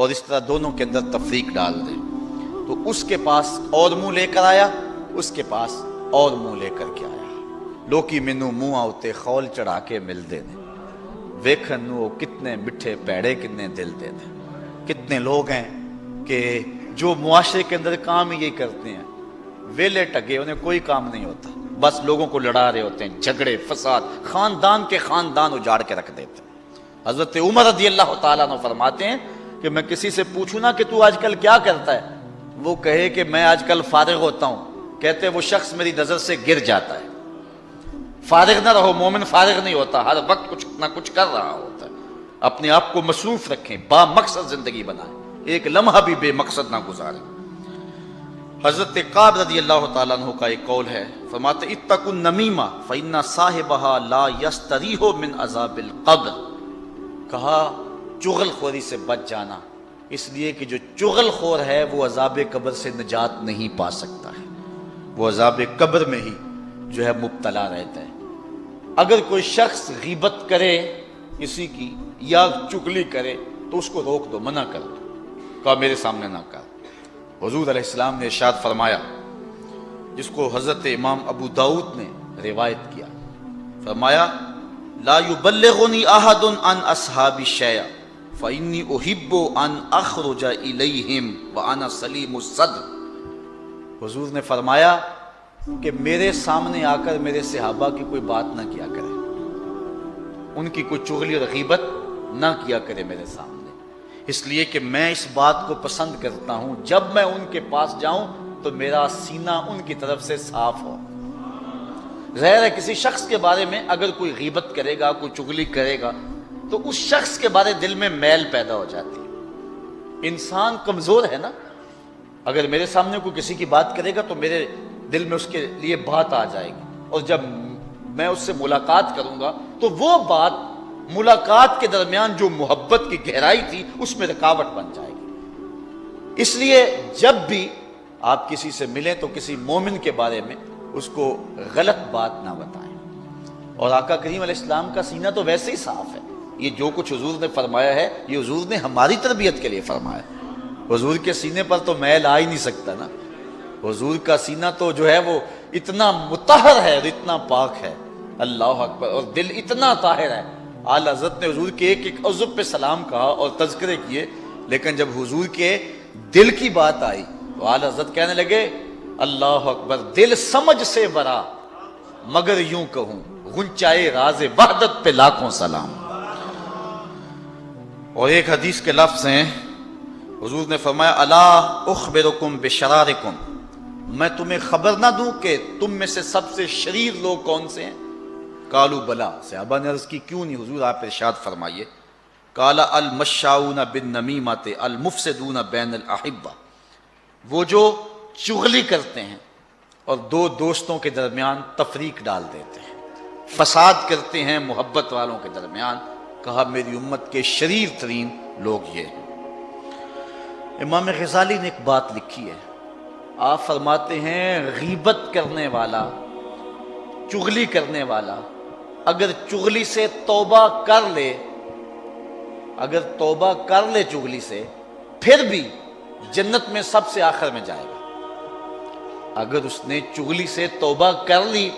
اور اس طرح دونوں کے اندر تفریق ڈال دیں۔ تو اس کے پاس اور منہ لے کر آیا، اس کے پاس اور منہ لے کر کے آیا۔ لوکی مینوں منہ آتے خول چڑھا کے مل دے دیں، ویکھن نو کتنے مٹھے پیڑے کتنے دل دے دیں۔ کتنے لوگ ہیں کہ جو معاشرے کے اندر کام ہی یہی کرتے ہیں، ویلے ٹگے، انہیں کوئی کام نہیں ہوتا، بس لوگوں کو لڑا رہے ہوتے ہیں، جھگڑے فساد، خاندان کے خاندان اجاڑ کے رکھ دیتے ہیں۔ حضرت عمر رضی اللہ تعالیٰ عنہ فرماتے ہیں کہ میں کسی سے پوچھوں نا کہ تو آج کل کیا کرتا ہے، وہ کہے کہ میں آج کل فارغ ہوتا ہوں، کہتے وہ شخص میری نظر سے گر جاتا ہے۔ فارغ نہ رہو، مومن فارغ نہیں ہوتا، ہر وقت کچھ نہ کچھ کر رہا ہوتا ہے۔ اپنے آپ کو مصروف رکھیں، با مقصد زندگی بنائیں، ایک لمحہ بھی بے مقصد نہ گزاریں۔ حضرت کعب رضی اللہ تعالیٰ عنہ کا ایک قول ہے، فرماتے اتقوا النمیمہ فإن صاحبها لا یستریح من عذاب القبر۔ کہا چغل خوری سے بچ جانا، اس لیے کہ جو چغل خور ہے وہ عذاب قبر سے نجات نہیں پا سکتا ہے، وہ عذاب قبر میں ہی جو ہے مبتلا رہتا ہے۔ اگر کوئی شخص غیبت کرے کسی کی یا چغلی کرے تو اس کو روک دو، منع کر دو، کہا میرے سامنے نہ کر۔ حضور علیہ السلام نے ارشاد فرمایا، جس کو حضرت امام ابو داؤد نے روایت کیا، فرمایا لا یبلغنی احد عن اصحاب شیئا فانی احب ان اخرج الیہم وانا سلیم الصدر۔ حضور نے فرمایا کہ میرے سامنے آ کر میرے صحابہ کی کوئی بات نہ کیا کرے، ان کی کوئی چغلی اور غیبت نہ کیا کرے میرے سامنے، اس لیے کہ میں اس بات کو پسند کرتا ہوں جب میں ان کے پاس جاؤں تو میرا سینہ ان کی طرف سے صاف ہو۔ ظاہر ہے کسی شخص کے بارے میں اگر کوئی غیبت کرے گا، کوئی چغلی کرے گا تو اس شخص کے بارے دل میں میل پیدا ہو جاتی ہے۔ انسان کمزور ہے نا، اگر میرے سامنے کوئی کسی کی بات کرے گا تو میرے دل میں اس کے لیے بات آ جائے گی، اور جب میں اس سے ملاقات کروں گا تو وہ بات ملاقات کے درمیان جو محبت کی گہرائی تھی اس میں رکاوٹ بن جائے گی۔ اس لیے جب بھی آپ کسی سے ملیں تو کسی مومن کے بارے میں اس کو غلط بات نہ بتائیں۔ اور آقا کریم علیہ السلام کا سینہ تو ویسے ہی صاف ہے، یہ جو کچھ حضور نے فرمایا ہے یہ حضور نے ہماری تربیت کے لیے فرمایا ہے۔ حضور کے سینے پر تو میل آ ہی نہیں سکتا نا، حضور کا سینہ تو جو ہے وہ اتنا مطہر ہے اور اتنا پاک ہے، اللہ اکبر، اور دل اتنا طاہر ہے۔ اعلیٰ حضرت نے حضور کے ایک ایک عضو پہ سلام کہا اور تذکرے کیے، لیکن جب حضور کے دل کی بات آئی تو اعلیٰ حضرت کہنے لگے اللہ اکبر، دل سمجھ سے برا مگر یوں کہوں غنچائے راز وحدت پہ لاکھوں سلام۔ اور ایک حدیث کے لفظ ہیں، حضور نے فرمایا الا اخبرکم بشرارکم، میں تمہیں خبر نہ دوں کہ تم میں سے سب سے شریر لوگ کون سے ہیں؟ قالوا بلا، صحابہ نے عرض کی کیوں نہیں حضور، آپ ارشاد فرمائیے۔ قال المشاؤون بالنمیمۃ المفسدون بین الاحبہ، وہ جو چغلی کرتے ہیں اور دو دوستوں کے درمیان تفریق ڈال دیتے ہیں، فساد کرتے ہیں محبت والوں کے درمیان۔ کہا میری امت کے شریر ترین لوگ یہ ہیں۔ امام غزالی نے ایک بات لکھی ہے، آپ فرماتے ہیں غیبت کرنے والا، چغلی کرنے والا اگر چغلی سے توبہ کر لے، اگر توبہ کر لے چغلی سے، پھر بھی جنت میں سب سے آخر میں جائے گا۔ اگر اس نے چغلی سے توبہ کر لی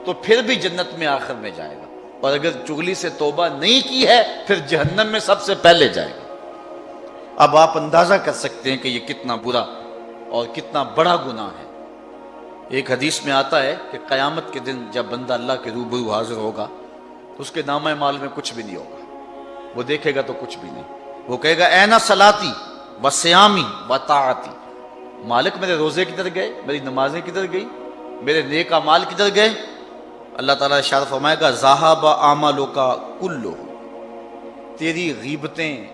تو پھر بھی جنت میں آخر میں جائے گا، اور اگر چغلی سے توبہ نہیں کی ہے پھر جہنم میں سب سے پہلے جائے گا۔ اب آپ اندازہ کر سکتے ہیں کہ یہ کتنا برا اور کتنا بڑا گناہ ہے۔ ایک حدیث میں آتا ہے کہ قیامت کے دن جب بندہ اللہ کے روبرو حاضر ہوگا تو اس کے نامہ اعمال میں کچھ بھی نہیں ہوگا، وہ دیکھے گا تو کچھ بھی نہیں، وہ کہے گا اینا صلاتی و سیامی و طاعتی، مالک میرے روزے کدھر گئے، میری نمازیں کدھر گئی، میرے نیک اعمال کدھر گئے؟ اللہ تعالیٰ ارشاد فرمائے گا ذہب اعمالک کلہ، تیری غیبتیں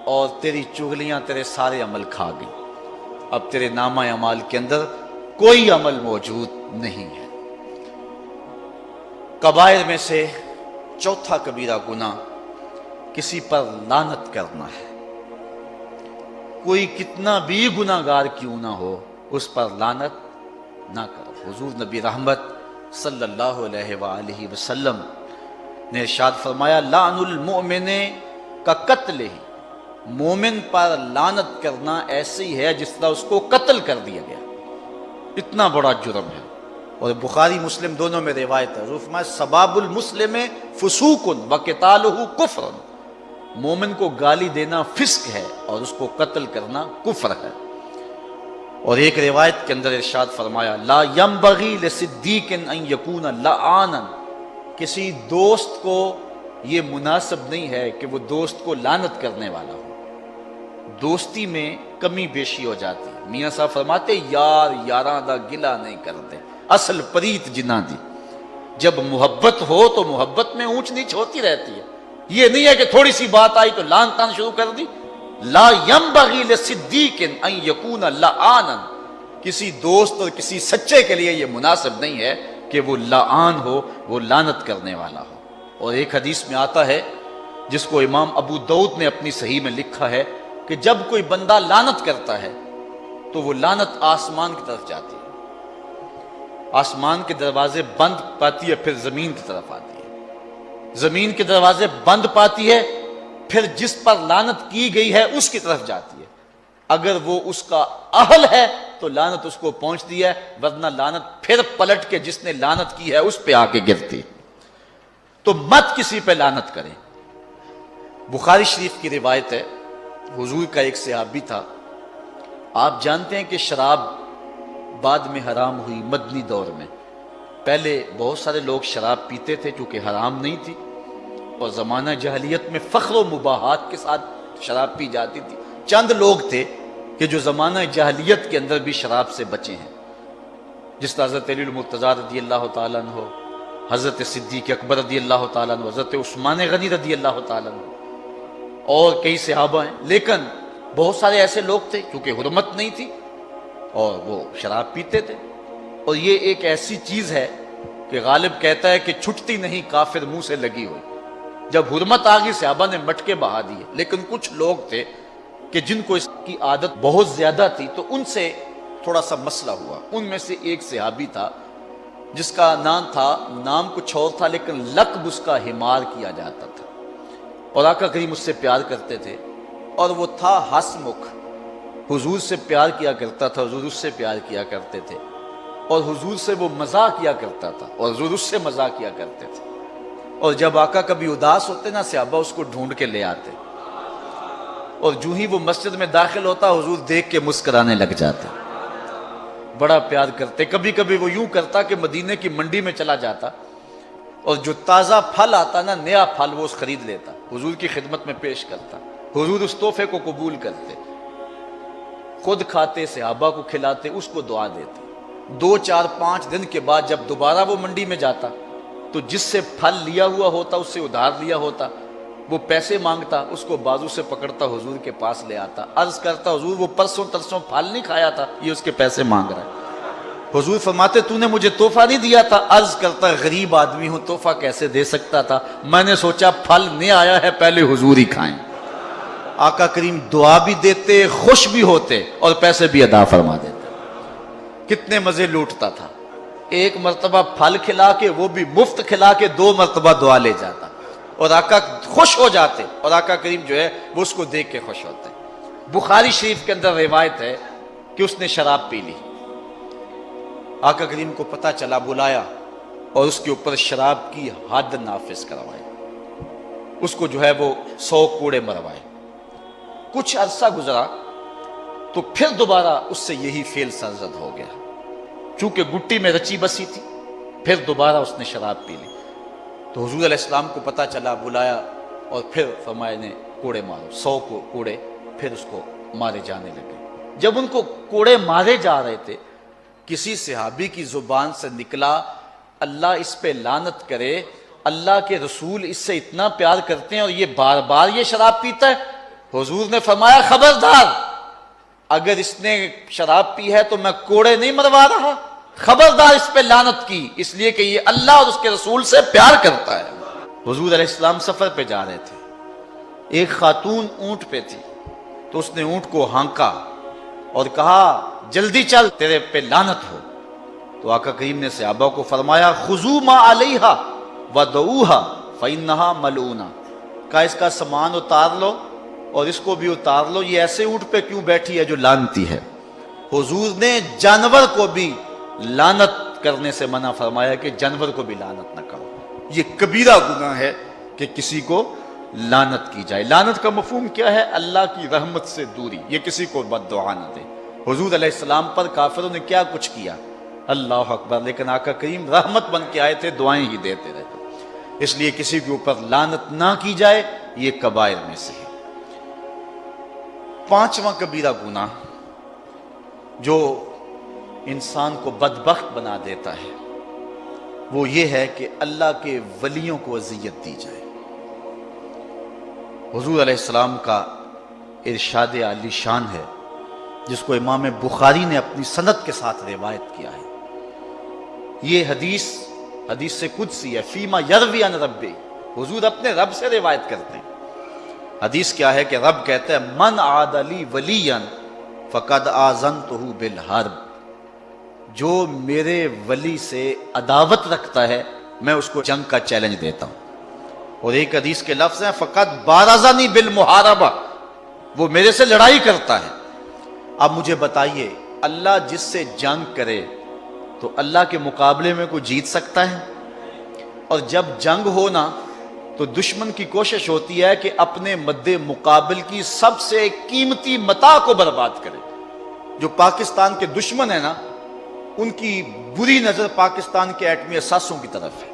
اور تیری چغلیاں تیرے سارے عمل کھا گئی، اب تیرے نامہ اعمال کے اندر کوئی عمل موجود نہیں ہے۔ کبائر میں سے چوتھا کبیرہ گناہ کسی پر لعنت کرنا ہے۔ کوئی کتنا بھی گناہ گار کیوں نہ ہو اس پر لعنت نہ کرو۔ حضور نبی رحمت صلی اللہ علیہ وآلہ وسلم نے ارشاد فرمایا لعن المؤمن کا قتل ہی، مومن پر لعنت کرنا ایسے ہی ہے جس طرح اس کو قتل کر دیا گیا، اتنا بڑا جرم ہے۔ اور بخاری مسلم دونوں میں روایت ہے، حضور فرمایا سباب المسلم فسوق وقتالہ کفر، مومن کو گالی دینا فسق ہے اور اس کو قتل کرنا کفر ہے۔ اور ایک روایت کے اندر ارشاد فرمایا لا ینبغی لصدیق ان یکون لعانا، کسی دوست کو یہ مناسب نہیں ہے کہ وہ دوست کو لعنت کرنے والا ہو۔ دوستی میں کمی بیشی ہو جاتی ہے، میاں صاحب فرماتے یار یاراں دا گلہ نہیں کرتے، اصل پریت جنہ دی، جب محبت ہو تو محبت میں اونچ نیچ ہوتی رہتی ہے، یہ نہیں ہے کہ تھوڑی سی بات آئی تو لان تان شروع کر دی۔ لا ینبغی لصدیق ان یکون لعانا، کسی دوست اور کسی سچے کے لیے یہ مناسب نہیں ہے کہ وہ لعان ہو، وہ لعنت کرنے والا ہو۔ اور ایک حدیث میں آتا ہے جس کو امام ابو داؤد نے اپنی صحیح میں لکھا ہے کہ جب کوئی بندہ لعنت کرتا ہے تو وہ لعنت آسمان کی طرف جاتی ہے، آسمان کے دروازے بند پاتی ہے، پھر زمین کی طرف آتی ہے، زمین کے دروازے بند پاتی ہے، پھر جس پر لعنت کی گئی ہے اس کی طرف جاتی ہے، اگر وہ اس کا اہل ہے تو لعنت اس کو پہنچتی ہے، ورنہ لعنت پھر پلٹ کے جس نے لعنت کی ہے اس پہ آ کے گرتی۔ تو مت کسی پہ لعنت کریں۔ بخاری شریف کی روایت ہے، حضور کا ایک صحابی تھا، آپ جانتے ہیں کہ شراب بعد میں حرام ہوئی مدنی دور میں، پہلے بہت سارے لوگ شراب پیتے تھے چونکہ حرام نہیں تھی، اور زمانہ جاہلیت میں فخر و مباحات کے ساتھ شراب پی جاتی تھی۔ چند لوگ تھے کہ جو زمانہ جاہلیت کے اندر بھی شراب سے بچے ہیں، جس طرح حضرت علی المرتضیٰ رضی اللہ تعالیٰ عنہ، حضرت صدیق اکبر رضی اللہ تعالیٰ عنہ، حضرت عثمان غنی رضی اللہ تعالیٰ عنہ، اور کئی صحابہ ہیں، لیکن بہت سارے ایسے لوگ تھے کیونکہ حرمت نہیں تھی اور وہ شراب پیتے تھے۔ اور یہ ایک ایسی چیز ہے کہ غالب کہتا ہے کہ چھٹتی نہیں کافر منہ سے لگی ہوئی، جب حرمت آ گئی صحابہ نے مٹکے بہا دیے، لیکن کچھ لوگ تھے کہ جن کو اس کی عادت بہت زیادہ تھی تو ان سے تھوڑا سا مسئلہ ہوا۔ ان میں سے ایک صحابی تھا جس کا نام کچھ اور تھا لیکن لقب اس کا حمار کیا جاتا تھا، اور آقا کریم اس سے پیار کرتے تھے، اور وہ تھا ہسمکھ، حضور سے پیار کیا کرتا تھا، حضور اس سے پیار کیا کرتے تھے، اور حضور سے وہ مزاح کیا کرتا تھا اور حضور اس سے مزاح کیا کرتے تھے۔ اور جب آقا کبھی اداس ہوتے نا، صحابہ اس کو ڈھونڈ کے لے آتے، اور جو ہی وہ مسجد میں داخل ہوتا حضور دیکھ کے مسکرانے لگ جاتے، بڑا پیار کرتے۔ کبھی کبھی وہ یوں کرتا کہ مدینے کی منڈی میں چلا جاتا اور جو تازہ پھل آتا نا، نیا پھل، وہ خرید لیتا، حضور کی خدمت میں پیش کرتا، حضور اس تحفے کو قبول کرتے، خود کھاتے، صحابہ کو کھلاتے، اس کو دعا دیتے۔ 2 4 5 دن کے بعد جب دوبارہ وہ منڈی میں جاتا تو جس سے پھل لیا ہوا ہوتا، اس سے ادھار لیا ہوتا، وہ پیسے مانگتا، اس کو بازو سے پکڑتا حضور کے پاس لے آتا، عرض کرتا حضور وہ پرسوں ترسوں پھل نہیں کھایا تھا، یہ اس کے پیسے مانگ رہا ہے۔ حضور فرماتے تو نے مجھے تحفہ نہیں دیا تھا؟ عرض کرتا غریب آدمی ہوں، تحفہ کیسے دے سکتا تھا، میں نے سوچا پھل نہیں آیا ہے پہلے حضور ہی کھائیں۔ آقا کریم دعا بھی دیتے، خوش بھی ہوتے، اور پیسے بھی ادا فرما دیتے۔ کتنے مزے لوٹتا تھا، ایک مرتبہ پھل کھلا کے، وہ بھی مفت کھلا کے، 2 مرتبہ دعا لے جاتا، اور آقا خوش ہو جاتے، اور آقا کریم جو ہے وہ اس کو دیکھ کے خوش ہوتے۔ بخاری شریف کے اندر روایت ہے کہ اس نے شراب پی لی، آقا کریم کو پتہ چلا، بلایا اور اس کے اوپر شراب کی حد نافذ کروائی، اس کو جو ہے وہ 100 کوڑے مروائے۔ کچھ عرصہ گزرا تو پھر دوبارہ اس سے یہی فعل سرزد ہو گیا، چونکہ گٹی میں رچی بسی تھی، پھر دوبارہ اس نے شراب پی لی۔ تو حضور علیہ السلام کو پتہ چلا، بلایا اور پھر فرمایا نے کوڑے مارو، 100 کوڑے پھر اس کو مارے جانے لگے۔ جب ان کو کوڑے مارے جا رہے تھے، کسی صحابی کی زبان سے نکلا، اللہ اس پہ لعنت کرے، اللہ کے رسول اس سے اتنا پیار کرتے ہیں اور یہ بار بار یہ شراب پیتا ہے۔ حضور نے فرمایا خبردار، اگر اس نے شراب پی ہے تو میں کوڑے نہیں مروا رہا، خبردار اس پہ لعنت کی، اس لیے کہ یہ اللہ اور اس کے رسول سے پیار کرتا ہے۔ حضور علیہ السلام سفر پہ جا رہے تھے، ایک خاتون اونٹ پہ تھی، تو اس نے اونٹ کو ہانکا اور کہا جلدی چل تیرے پہ لعنت ہو۔ تو آقا کریم نے صحابہ کو فرمایا خذوا ما علیہا ودعوہا فانہا ملعونہ، کہا اس کا سامان اتار لو اور اس کو بھی اتار لو، یہ ایسے اونٹ پہ کیوں بیٹھی ہے جو لانتی ہے؟ حضور نے جانور کو بھی لعنت کرنے سے منع فرمایا کہ جانور کو بھی لعنت نہ کرو، یہ کبیرہ گناہ ہے کہ کسی کو لعنت کی جائے۔ لعنت کا مفہوم کیا ہے؟ اللہ کی رحمت سے دوری، یہ کسی کو بد دعا نہ دے۔ حضور علیہ السلام پر کافروں نے کیا کچھ کیا، اللہ اکبر، لیکن آقا کریم رحمت بن کے آئے تھے، دعائیں ہی دیتے رہتے۔ اس لیے کسی کے اوپر لعنت نہ کی جائے، یہ کبائر میں سے ہے۔ پانچواں کبیرہ گناہ جو انسان کو بدبخت بنا دیتا ہے وہ یہ ہے کہ اللہ کے ولیوں کو اذیت دی جائے۔ حضور علیہ السلام کا ارشاد عالی شان ہے جس کو امام بخاری نے اپنی سند کے ساتھ روایت کیا ہے۔ یہ حدیث سے قدسی ہے، فیما یروی عن ربی، حضور اپنے رب سے روایت کرتے ہیں۔ حدیث کیا ہے کہ رب کہتا ہے من عاد لی ولیا فقد آذنتہ بالحرب، جو میرے ولی سے عداوت رکھتا ہے میں اس کو جنگ کا چیلنج دیتا ہوں۔ اور ایک حدیث کے لفظ ہیں فقط بارزنی بالمحاربہ، وہ میرے سے لڑائی کرتا ہے۔ اب مجھے بتائیے، اللہ جس سے جنگ کرے تو اللہ کے مقابلے میں کوئی جیت سکتا ہے؟ اور جب جنگ ہونا تو دشمن کی کوشش ہوتی ہے کہ اپنے مد مقابل کی سب سے قیمتی متاع کو برباد کرے۔ جو پاکستان کے دشمن ہیں نا، ان کی بری نظر پاکستان کے ایٹمی اثاثوں کی طرف ہے۔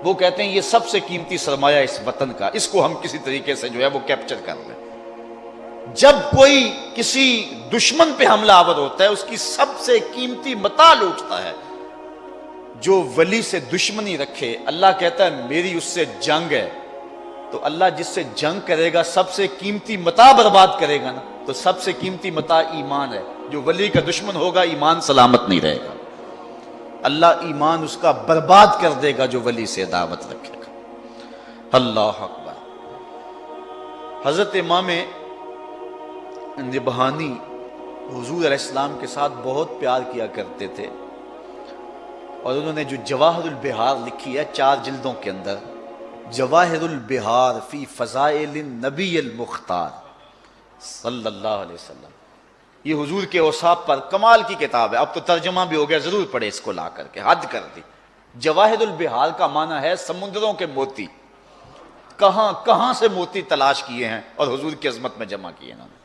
وہ کہتے ہیں یہ سب سے قیمتی سرمایہ اس وطن کا، اس کو ہم کسی طریقے سے جو ہے وہ کیپچر کر لیں۔ جب کوئی کسی دشمن پہ حملہ آور ہوتا ہے، اس کی سب سے قیمتی متاع لوٹتا ہے۔ جو ولی سے دشمنی رکھے، اللہ کہتا ہے میری اس سے جنگ ہے، تو اللہ جس سے جنگ کرے گا سب سے قیمتی متاع برباد کرے گا نا، تو سب سے قیمتی متاع ایمان ہے۔ جو ولی کا دشمن ہوگا ایمان سلامت نہیں رہے گا، اللہ ایمان اس کا برباد کر دے گا جو ولی سے دعوت رکھے گا۔ اللہ اکبر۔ حضرت امام نبہانی حضور علیہ السلام کے ساتھ بہت پیار کیا کرتے تھے، اور انہوں نے جو جواہر البحار لکھی ہے 4 جلدوں کے اندر، جواہر البحار فی فضائل النبی المختار صلی اللہ علیہ وسلم، یہ حضور کے اوصاف پر کمال کی کتاب ہے۔ اب تو ترجمہ بھی ہو گیا، ضرور پڑھے اس کو، لا کر کے حد کر دی۔ جواہر البحار کا معنی ہے سمندروں کے موتی، کہاں کہاں سے موتی تلاش کیے ہیں اور حضور کی عظمت میں جمع کیے انہوں نے۔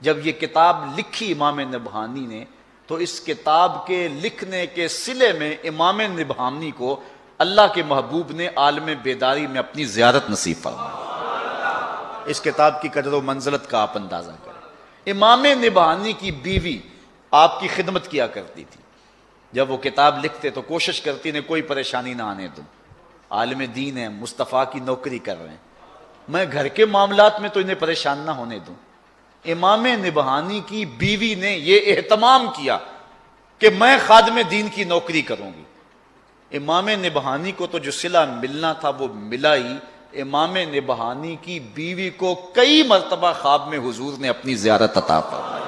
جب یہ کتاب لکھی امام نبہانی نے، تو اس کتاب کے لکھنے کے صلے میں امام نبہانی کو اللہ کے محبوب نے عالم بیداری میں اپنی زیارت نصیب فرمائی۔ اس کتاب کی قدر و منزلت کا آپ اندازہ کریں۔ امام نبہانی کی بیوی آپ کی خدمت کیا کرتی تھی، جب وہ کتاب لکھتے تو کوشش کرتی نے کوئی پریشانی نہ آنے دوں، عالم دین ہے، مصطفیٰ کی نوکری کر رہے ہیں، میں گھر کے معاملات میں تو انہیں پریشان نہ ہونے دوں۔ امام نبہانی کی بیوی نے یہ اہتمام کیا کہ میں خادم دین کی نوکری کروں گی۔ امام نبہانی کو تو جو صلہ ملنا تھا وہ ملا ہی، امام نبہانی کی بیوی کو کئی مرتبہ خواب میں حضور نے اپنی زیارت عطا فرمائی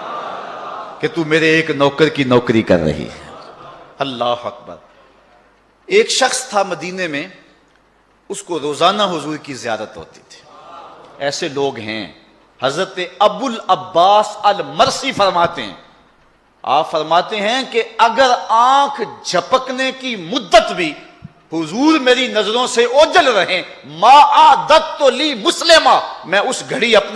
کہ تو میرے ایک نوکر کی نوکری کر رہی ہے۔ اللہ اکبر۔ ایک شخص تھا مدینے میں، اس کو روزانہ حضور کی زیارت ہوتی تھی۔ ایسے لوگ ہیں، حضرت ابو العباس المرسی فرماتے ہیں، آپ فرماتے ہیں کہ اگر آنکھ جھپکنے کی مدت بھی حضور میری نظروں سے اوجھل رہیں، ما عادت لی مسلمہ، میں اس گھڑی اپنے